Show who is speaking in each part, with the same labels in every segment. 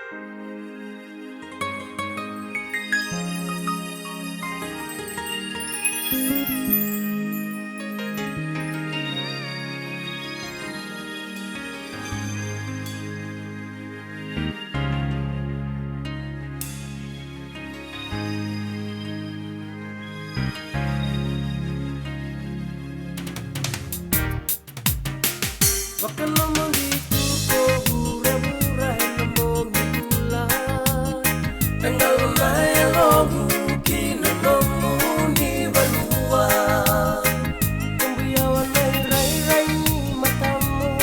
Speaker 1: Wag ka namang dituto, buray-buray na mong higulan. Tanggal mo na yung kinanong mo ni Baluan. Kung biyawan ay ray-ray ni mata mo,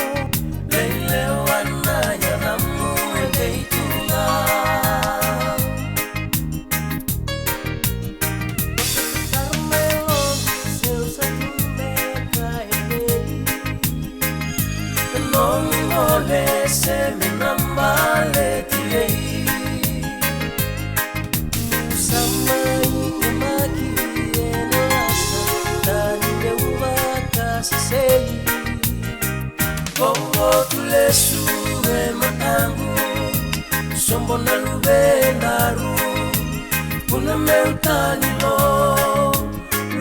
Speaker 1: laylewan na yaram mo ay kay tulang. Karmelo, silsa tumeka non vuole se me namale ti lei sama ina maki ena asa tani de uva kasi sei como tu le sube matangu sombo na lubenaru una meutani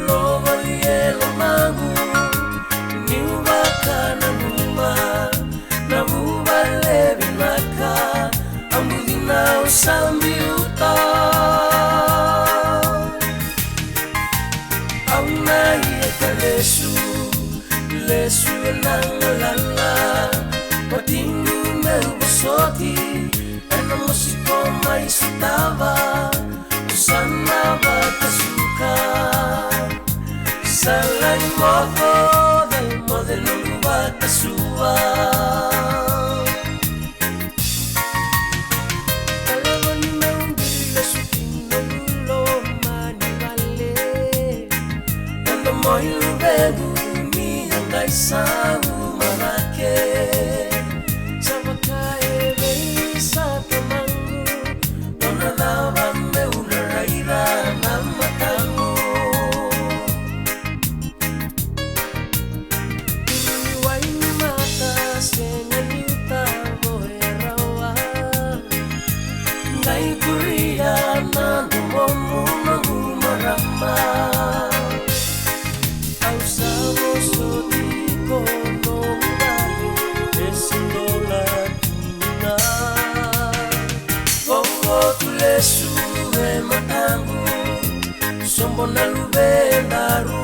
Speaker 1: lo valielo mangu ni uva kana na mubale binaka amudina usambiuta auna yeka lesu elangalala patingu meubosoti ena musiko mais utava usana batasuka salai modo del modelo batasua. Moi lubedu mi angai sangu marake Sabakae vei sa temangu Dona lava me una raira na matangu Iwai mata senyanita moerawa Ngai kuria na numomu mangu marama Sube matangu sombo na lubenaru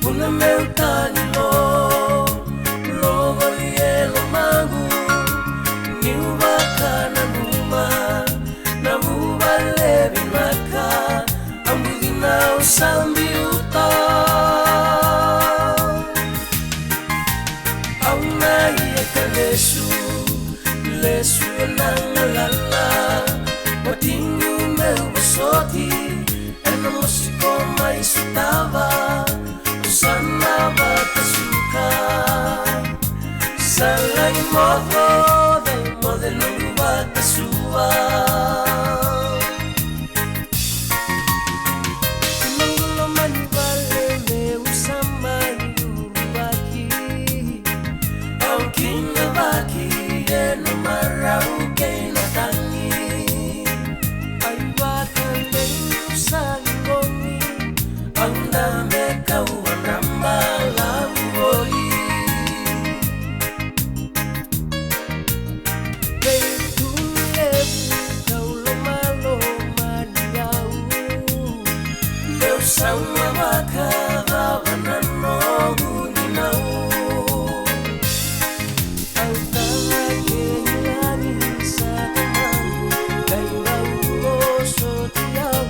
Speaker 1: una meutani lo valielo mangu ni uvakana numa na muvale binaka ambudina usambiuta auna yeka lesu elangalala patingu meubosoti ena musiko mais utava usana batasuka salai modo del modelo batasua Mangulo manivale me usama yurubaki Aukinga baki eno marau keina tangi Andame kawanamba lavuoi Beituniebu kaulo malo maniau Meu sama wakada vanano uninau Autala kehiani sa temangu Gairau oso tiau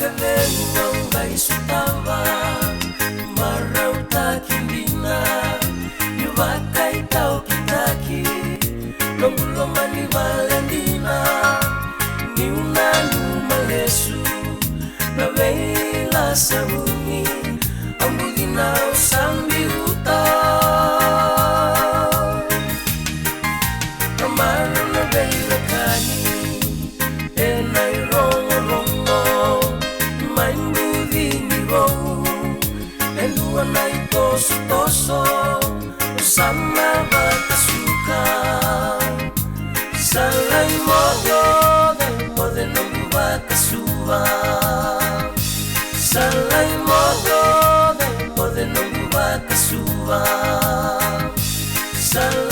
Speaker 1: Kalenu ang may sutama Maraw takindina Yuwakay tau kitaki Nonggulo maniwalandina Ni unanu malesu Naveila sa bumi Ang budinaw sambiuta Kamara na veila kani Enay rongo-rongo Enduanay toso-toso Usama batasuka Salama.